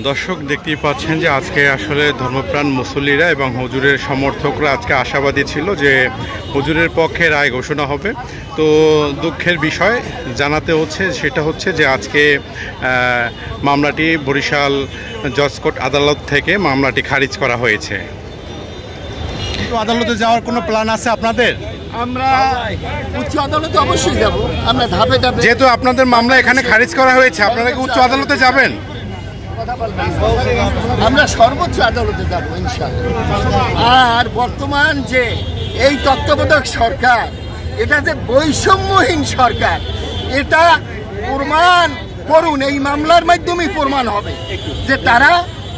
দর্শক দেখতেই পাচ্ছেন যে আজকে আসলে ধর্মপ্রাণ মুসল্লিরা এবং হুজুরের সমর্থকরা আজকে আশাবাদী ছিল যে হুজুরের পক্ষে রায় ঘোষণা হবে। তো দুঃখের বিষয় জানাতে হচ্ছে সেটা হচ্ছে যে আজকে মামলাটি বরিশাল জজ কোর্ট আদালত থেকে মামলাটি খারিজ করা হয়েছে। তো আদালতে যাওয়ার কোনো প্ল্যান আছে আপনাদের? আমরা উচ্চ আদালতে অবশ্যই যাব। আমরা ধাপে ধাপে, যেহেতু আপনাদের মামলা এখানে খারিজ করা হয়েছে, আপনারা কি উচ্চ আদালতে যাবেন? আমরা সর্বোচ্চ আদালতে যাব ইনশাআল্লাহ। আর বর্তমান যে এই তত্ত্বাবধায়ক সরকার, এটা যে বৈষম্যহীন সরকার, এটা প্রমাণ করুন, এই মামলার মাধ্যমেই প্রমাণ হবে যে তারা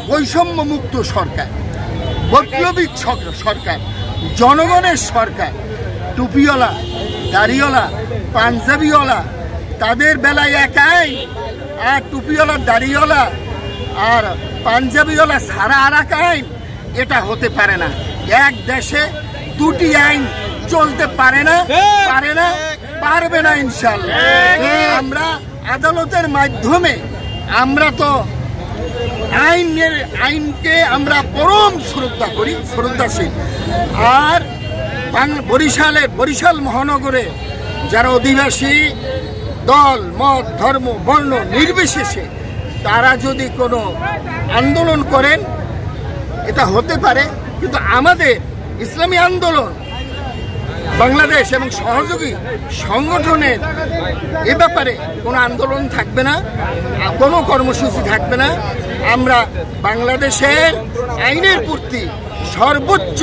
বৈষম্য মুক্ত সরকার, বৈপ্লবিক সরকার, জনগণের সরকার। টুপিওয়ালা, দাড়িওয়ালা, পাঞ্জাবিওয়ালা তাদের বেলায় এক আইন, আর টুপিওয়ালা, দাড়িওয়ালা আর পাঞ্জাবিওয়ালা সারা আর এক আইন। এটা হতে পারে না। এক দেশে দুটি আইন চলতে পারে না, পারবে না ইনশাআল্লাহ। আমরা আদালতের মাধ্যমে, আমরা তো আইনকে আমরা পরম শ্রদ্ধা করি, শ্রদ্ধাশীল। আর বরিশাল মহানগরে যারা অধিবাসী, দল মত ধর্ম বর্ণ নির্বিশেষে তারা যদি কোনো আন্দোলন করেন, এটা হতে পারে। কিন্তু আমাদের ইসলামী আন্দোলন বাংলাদেশ এবং সহযোগী সংগঠনের এ ব্যাপারে কোনো আন্দোলন থাকবে না, কোনো কর্মসূচি থাকবে না। আমরা বাংলাদেশের আইনের প্রতি সর্বোচ্চ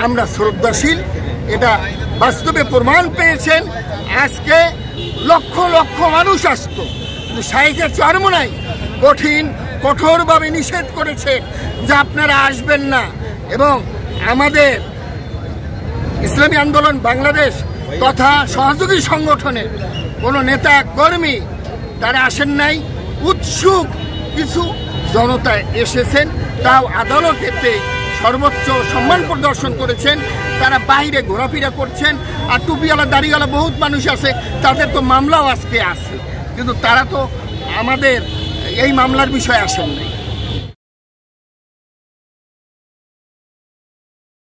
আমরা শ্রদ্ধাশীল। এটা বাস্তবে প্রমাণ পেয়েছেন। আজকে লক্ষ লক্ষ মানুষ আসতো, কিন্তু শাইখের চরমোনাই কঠোরভাবে নিষেধ করেছে যে আপনারা আসবেন না। এবং আমাদের ইসলামী আন্দোলন বাংলাদেশ তথা সহযোগী সংগঠনের কোনো নেতা কর্মী তারা আসেন নাই। উৎসুক কিছু জনতা এসেছেন, তাও আদালতেতে সর্বোচ্চ সম্মান প্রদর্শন করেছেন। তারা বাইরে ঘোরাফেরা করছেন। আর টুপিওয়ালা, দাড়িওয়ালা বহুত মানুষ আছে, তাদের তো মামলাও আজকে আছে, কিন্তু তারা তো আমাদের এই মামলার বিষয়ে আসেন নাই।